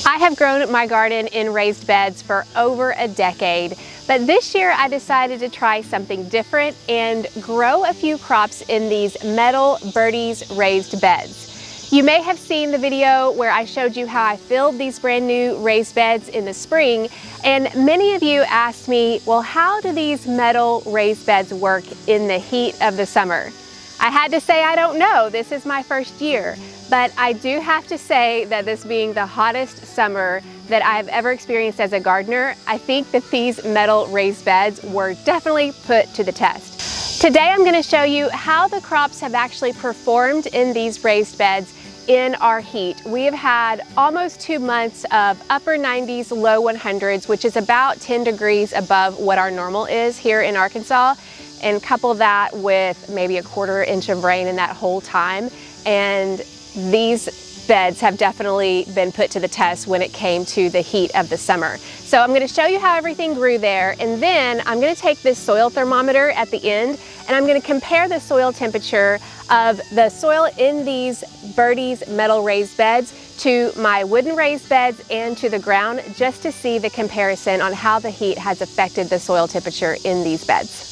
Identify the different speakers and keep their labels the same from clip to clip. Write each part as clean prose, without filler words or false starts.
Speaker 1: I have grown my garden in raised beds for over a decade, but this year I decided to try something different and grow a few crops in these metal Birdies raised beds. You may have seen the video where I showed you how I filled these brand new raised beds in the spring, and many of you asked me, well, how do these metal raised beds work in the heat of the summer? I had to say I don't know. This is my first year. But I do have to say that this being the hottest summer that I've ever experienced as a gardener, I think that these metal raised beds were definitely put to the test. Today I'm going to show you how the crops have actually performed in these raised beds in our heat. We have had almost 2 months of upper 90s, low 100s, which is about 10 degrees above what our normal is here in Arkansas. And couple that with maybe a 1/4 inch of rain in that whole time, and these beds have definitely been put to the test when it came to the heat of the summer. So I'm going to show you how everything grew there, and then I'm going to take this soil thermometer at the end and I'm going to compare the soil temperature of the soil in these Birdies metal raised beds to my wooden raised beds and to the ground, just to see the comparison on how the heat has affected the soil temperature in these beds.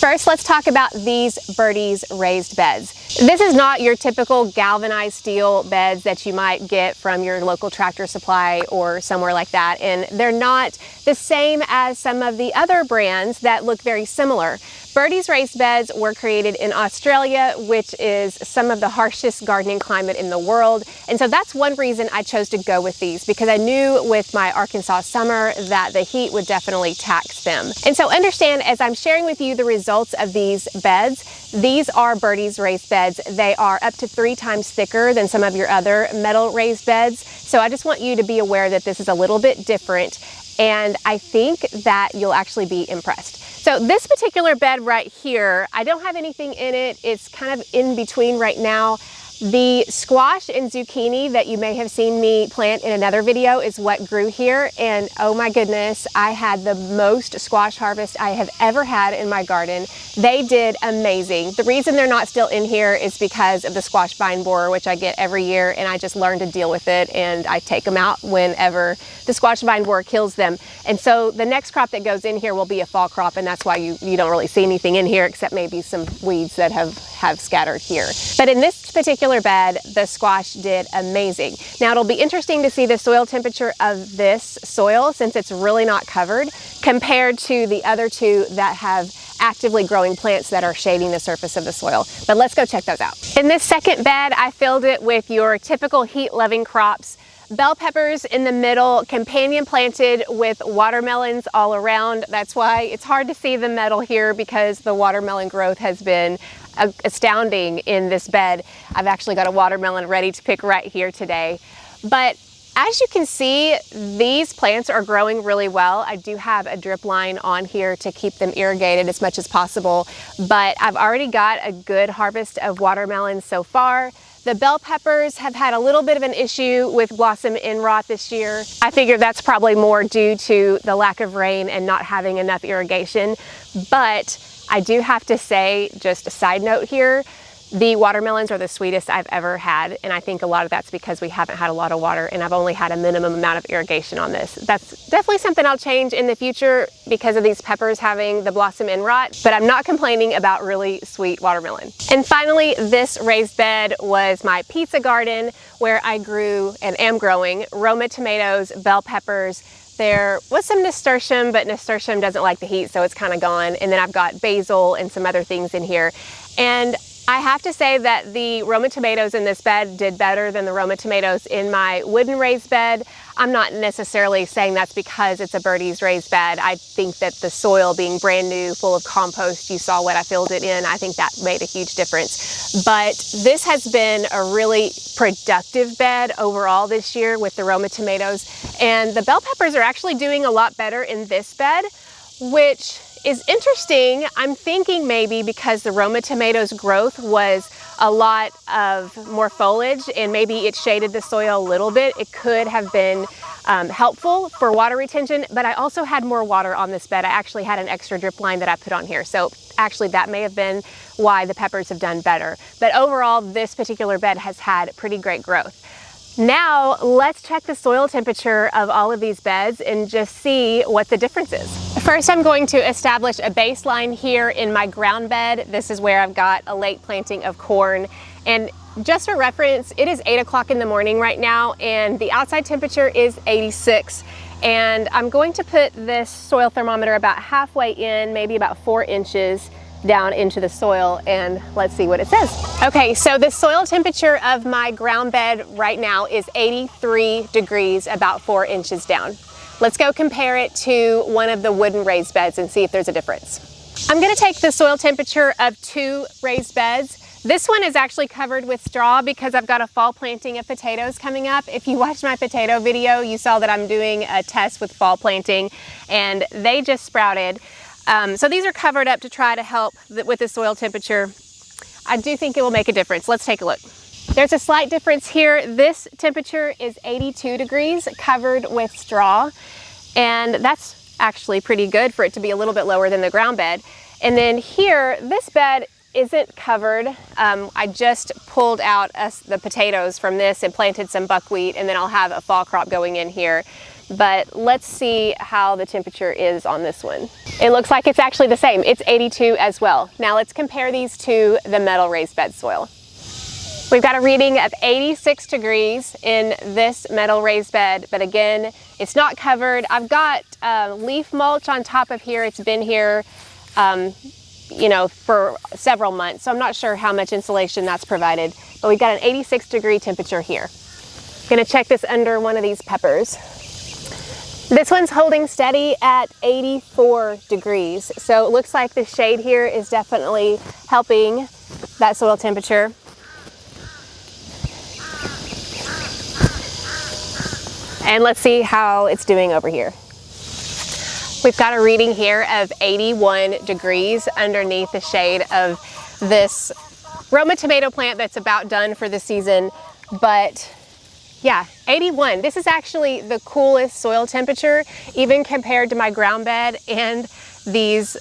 Speaker 1: First, let's talk about these Birdies raised beds. This is not your typical galvanized steel beds that you might get from your local Tractor Supply or somewhere like that, and they're not the same as some of the other brands that look very similar. Birdies raised beds were created in Australia, which is some of the harshest gardening climate in the world, and so that's one reason I chose to go with these, because I knew with my Arkansas summer that the heat would definitely tax them. And so understand, as I'm sharing with you the results of these beds, these are Birdies raised beds. They are up to 3 times thicker than some of your other metal raised beds, so I just want you to be aware that this is a little bit different, and I think that you'll actually be impressed. So this particular bed right here, I don't have anything in it. It's kind of in between right now. The squash and zucchini that you may have seen me plant in another video is what grew here, and oh my goodness, I had the most squash harvest I have ever had in my garden. They did amazing. The reason they're not still in here is because of the squash vine borer, which I get every year, and I just learned to deal with it, and I take them out whenever the squash vine borer kills them. And so the next crop that goes in here will be a fall crop, and that's why you don't really see anything in here except maybe some weeds that have scattered here. But in this particular bed, the squash did amazing. Now it'll be interesting to see the soil temperature of this soil, since it's really not covered, compared to the other two that have actively growing plants that are shading the surface of the soil. But let's go check those out. In this second bed, I filled it with your typical heat-loving crops. Bell peppers in the middle, companion planted with watermelons all around. That's why it's hard to see the metal here, because the watermelon growth has been astounding in this bed. I've actually got a watermelon ready to pick right here today. But as you can see, these plants are growing really well. I do have a drip line on here to keep them irrigated as much as possible, but I've already got a good harvest of watermelons so far. The bell peppers have had a little bit of an issue with blossom end rot this year. I figure that's probably more due to the lack of rain and not having enough irrigation, but I do have to say, just a side note here, the watermelons are the sweetest I've ever had, and I think a lot of that's because we haven't had a lot of water and I've only had a minimum amount of irrigation on this. That's definitely something I'll change in the future because of these peppers having the blossom end rot, but I'm not complaining about really sweet watermelon. And finally, this raised bed was my pizza garden, where I grew and am growing Roma tomatoes, bell peppers. There was some nasturtium, but nasturtium doesn't like the heat, so it's kind of gone. And then I've got basil and some other things in here. And I have to say that the Roma tomatoes in this bed did better than the Roma tomatoes in my wooden raised bed. I'm not necessarily saying that's because it's a Birdies raised bed. I think that the soil being brand new, full of compost, you saw what I filled it in, I think that made a huge difference. But this has been a really productive bed overall this year with the Roma tomatoes. And the bell peppers are actually doing a lot better in this bed, which is interesting. I'm thinking maybe because the Roma tomatoes growth was a lot of more foliage and maybe it shaded the soil a little bit, it could have been helpful for water retention. But I also had more water on this bed. I actually had an extra drip line that I put on here, so actually that may have been why the peppers have done better. But overall, this particular bed has had pretty great growth. Now let's check the soil temperature of all of these beds and just see what the difference is. First, I'm going to establish a baseline here in my ground bed. This is where I've got a late planting of corn. And just for reference, it is 8 o'clock in the morning right now, and the outside temperature is 86. And I'm going to put this soil thermometer about halfway in, maybe about 4 inches down into the soil, and let's see what it says. Okay, so the soil temperature of my ground bed right now is 83 degrees, about 4 inches down. Let's go compare it to one of the wooden raised beds and see if there's a difference. I'm gonna take the soil temperature of 2 raised beds. This one is actually covered with straw because I've got a fall planting of potatoes coming up. If you watched my potato video, you saw that I'm doing a test with fall planting and they just sprouted. So these are covered up to try to help with the soil temperature. I do think it will make a difference. Let's take a look. There's a slight difference here. This temperature is 82 degrees covered with straw, and that's actually pretty good for it to be a little bit lower than the ground bed. And then here, this bed isn't covered. I just pulled out the potatoes from this and planted some buckwheat, and then I'll have a fall crop going in here. But let's see how the temperature is on this one. It looks like it's actually the same. It's 82 as well. Now let's compare these to the metal raised bed soil. We've got a reading of 86 degrees in this metal raised bed, but again, it's not covered. I've got leaf mulch on top of here. It's been here you know, for several months, so I'm not sure how much insulation that's provided, but we've got an 86 degree temperature here. I'm gonna check this under one of these peppers. This one's holding steady at 84 degrees. So it looks like the shade here is definitely helping that soil temperature. And let's see how it's doing over here. We've got a reading here of 81 degrees underneath the shade of this Roma tomato plant that's about done for the season, but yeah, 81. This is actually the coolest soil temperature, even compared to my ground bed and these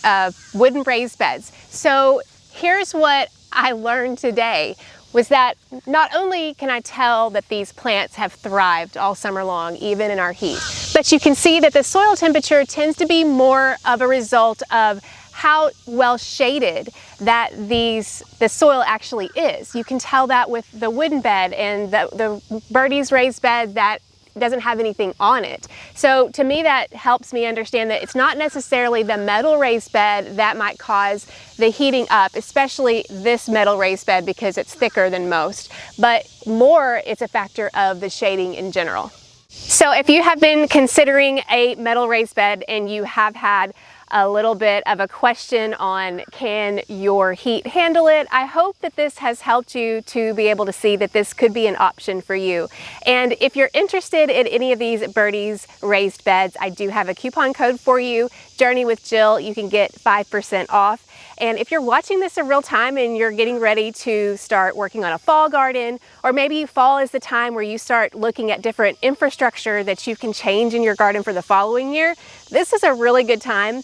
Speaker 1: wooden raised beds. So here's what I learned today, was that not only can I tell that these plants have thrived all summer long, even in our heat, but you can see that the soil temperature tends to be more of a result of how well shaded that the soil actually is. You can tell that with the wooden bed and the Birdies raised bed that doesn't have anything on it. So to me, that helps me understand that it's not necessarily the metal raised bed that might cause the heating up, especially this metal raised bed because it's thicker than most, but more it's a factor of the shading in general. So if you have been considering a metal raised bed and you have had a little bit of a question on can your heat handle it, I hope that this has helped you to be able to see that this could be an option for you. And if you're interested in any of these Birdies raised beds, I do have a coupon code for you, Journey with Jill. You can get 5% off. And if you're watching this in real time and you're getting ready to start working on a fall garden, or maybe fall is the time where you start looking at different infrastructure that you can change in your garden for the following year, this is a really good time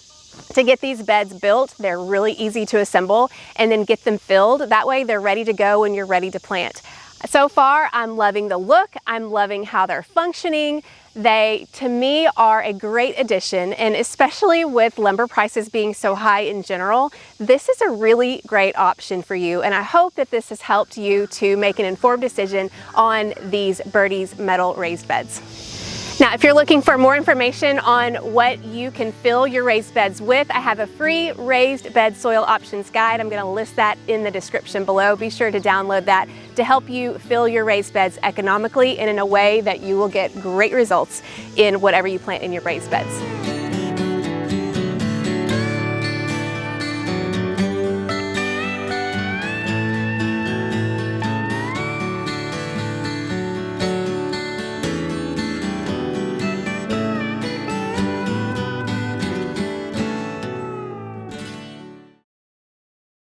Speaker 1: to get these beds built. They're really easy to assemble, and then get them filled. That way they're ready to go when you're ready to plant. So far, I'm loving the look. I'm loving how they're functioning. They, to me, are a great addition, and especially with lumber prices being so high in general, this is a really great option for you. And I hope that this has helped you to make an informed decision on these Birdies metal raised beds. Now, if you're looking for more information on what you can fill your raised beds with, I have a free raised bed soil options guide. I'm going to list that in the description below. Be sure to download that to help you fill your raised beds economically and in a way that you will get great results in whatever you plant in your raised beds.